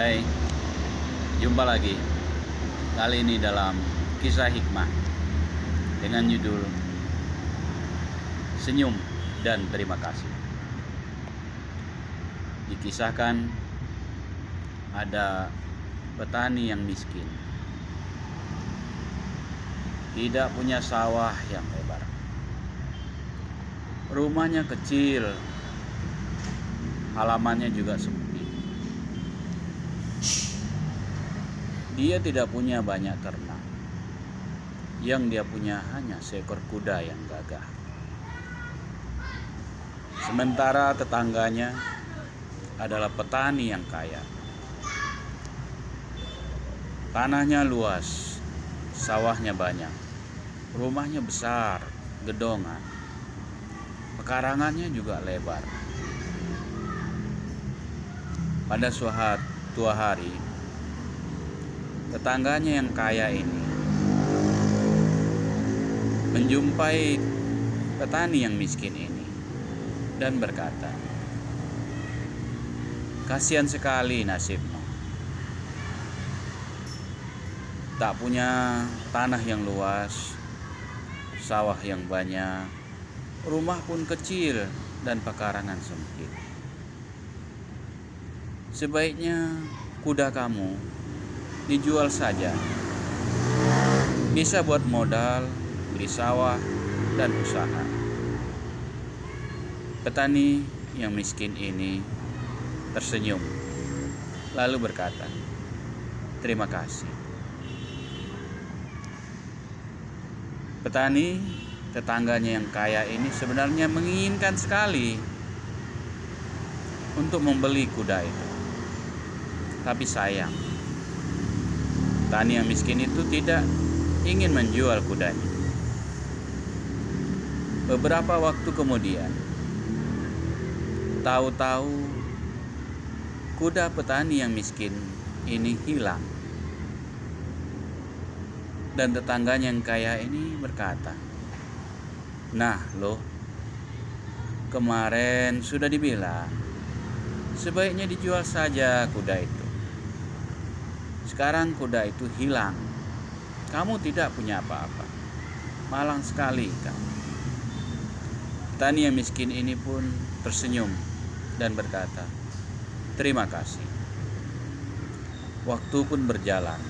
Hai, jumpa lagi. Kali ini dalam kisah hikmah dengan judul Senyum dan Terima Kasih. Dikisahkan ada petani yang miskin, tidak punya sawah yang lebar. Rumahnya kecil, halamannya juga sempit. Dia tidak punya banyak ternak. Yang dia punya hanya seekor kuda yang gagah. Sementara tetangganya adalah petani yang kaya. Tanahnya luas, sawahnya banyak, rumahnya besar, gedongan, pekarangannya juga lebar. Pada suatu hari, tetangganya yang kaya ini menjumpai petani yang miskin ini dan berkata, "Kasihan sekali nasibmu. Tak punya tanah yang luas, sawah yang banyak, rumah pun kecil dan pekarangan sempit. Sebaiknya kuda kamu dijual saja. Bisa buat modal, beli sawah, dan usaha." Petani yang miskin ini tersenyum, lalu berkata, "Terima kasih." Petani tetangganya yang kaya ini sebenarnya menginginkan sekali untuk membeli kuda itu. Tapi sayang, petani yang miskin itu tidak ingin menjual kudanya. Beberapa waktu kemudian, tahu-tahu kuda petani yang miskin ini hilang. Dan tetangganya yang kaya ini berkata, "Nah loh, kemarin sudah dibilang sebaiknya dijual saja kuda itu. Sekarang kuda itu hilang. Kamu tidak punya apa-apa. Malang sekali kamu." Petani yang miskin ini pun tersenyum dan berkata, "Terima kasih." Waktu pun berjalan.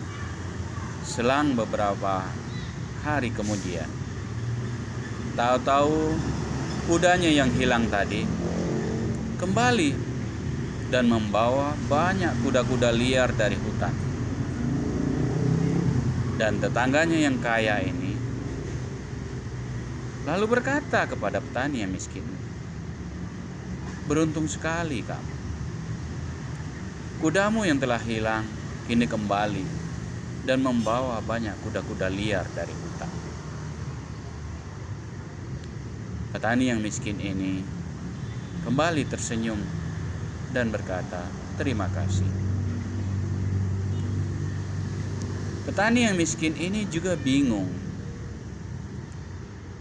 Selang beberapa hari kemudian, tahu-tahu kudanya yang hilang tadi kembali dan membawa banyak kuda-kuda liar dari hutan. Dan tetangganya yang kaya ini lalu berkata kepada petani yang miskin, "Beruntung sekali kamu. Kudamu yang telah hilang kini kembali dan membawa banyak kuda-kuda liar dari hutan." Petani yang miskin ini kembali tersenyum dan berkata, "Terima kasih." Petani yang miskin ini juga bingung.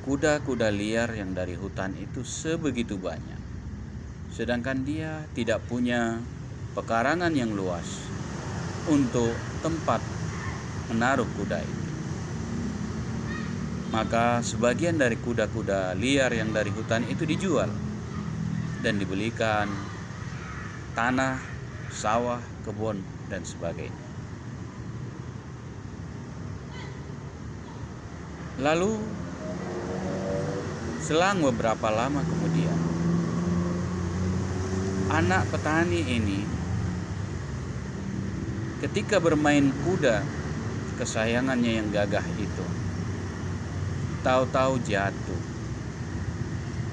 Kuda-kuda liar yang dari hutan itu sebegitu banyak, sedangkan dia tidak punya pekarangan yang luas untuk tempat menaruh kuda itu. Maka sebagian dari kuda-kuda liar yang dari hutan itu dijual dan dibelikan tanah, sawah, kebun, dan sebagainya. Lalu selang beberapa lama kemudian, anak petani ini ketika bermain kuda kesayangannya yang gagah itu, tahu-tahu jatuh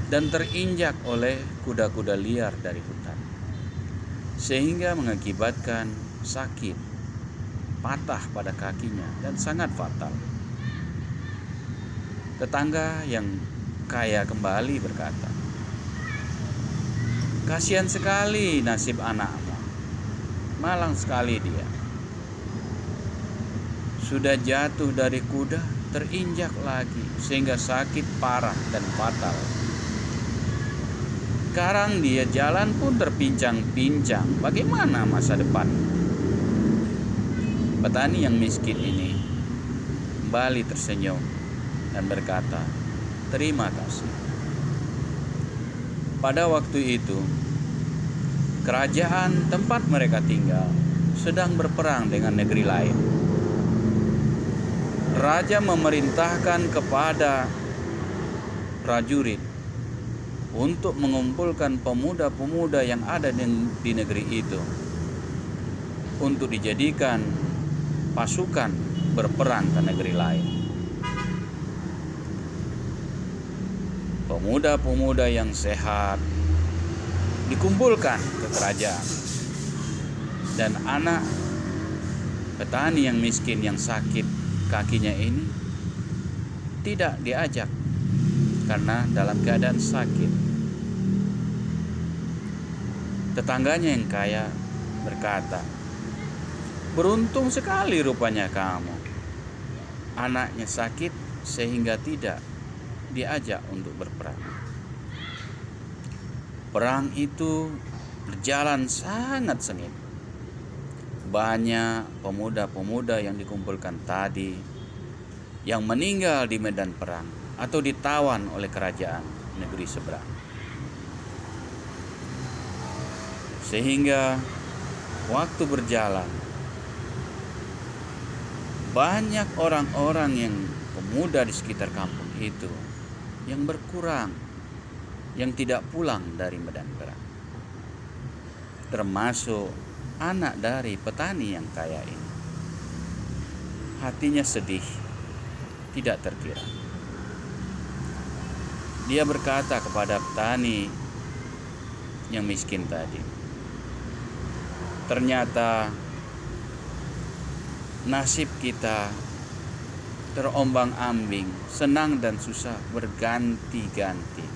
dan terinjak oleh kuda-kuda liar dari hutan, sehingga mengakibatkan sakit, patah pada kakinya, dan sangat fatal. Tetangga yang kaya kembali berkata, "Kasihan sekali nasib anakmu. Malang sekali dia. Sudah jatuh dari kuda, terinjak lagi sehingga sakit parah dan fatal. Sekarang dia jalan pun terpincang-pincang. Bagaimana masa depan?" Petani yang miskin ini kembali tersenyum dan berkata, "Terima kasih." Pada waktu itu, kerajaan tempat mereka tinggal sedang berperang dengan negeri lain. Raja memerintahkan kepada prajurit untuk mengumpulkan pemuda-pemuda yang ada di negeri itu untuk dijadikan pasukan berperang ke negeri lain. Pemuda-pemuda yang sehat dikumpulkan ke kerajaan, dan anak petani yang miskin yang sakit kakinya ini tidak diajak karena dalam keadaan sakit. Tetangganya yang kaya berkata, "Beruntung sekali rupanya kamu. Anaknya sakit sehingga tidak diajak untuk berperang." Perang itu berjalan sangat sengit. Banyak pemuda-pemuda yang dikumpulkan tadi yang meninggal di medan perang atau ditawan oleh kerajaan negeri seberang. Sehingga waktu berjalan, banyak orang-orang yang pemuda di sekitar kampung itu yang berkurang, yang tidak pulang dari medan perang. Termasuk anak dari petani yang kaya ini. Hatinya sedih, tidak terkira. Dia berkata kepada petani yang miskin tadi, "Ternyata nasib kita terombang-ambing, senang dan susah berganti-ganti.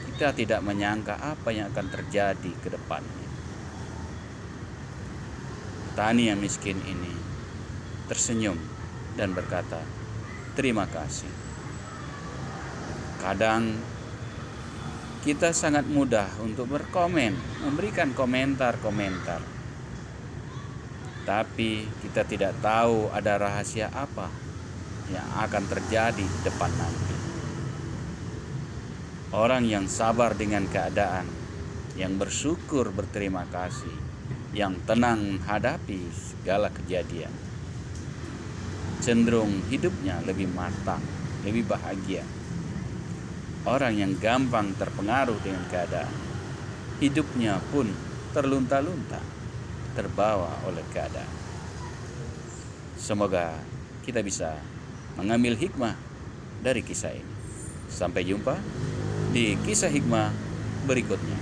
Kita tidak menyangka apa yang akan terjadi ke depannya." Petani yang miskin ini tersenyum dan berkata, "Terima kasih." Kadang kita sangat mudah untuk memberikan komentar-komentar. Tapi kita tidak tahu ada rahasia apa yang akan terjadi di depan nanti. Orang yang sabar dengan keadaan, yang bersyukur berterima kasih, yang tenang menghadapi segala kejadian, cenderung hidupnya lebih matang, lebih bahagia. Orang yang gampang terpengaruh dengan keadaan, hidupnya pun terlunta-lunta, terbawa oleh keadaan. Semoga kita bisa mengambil hikmah dari kisah ini. Sampai jumpa di kisah hikmah berikutnya.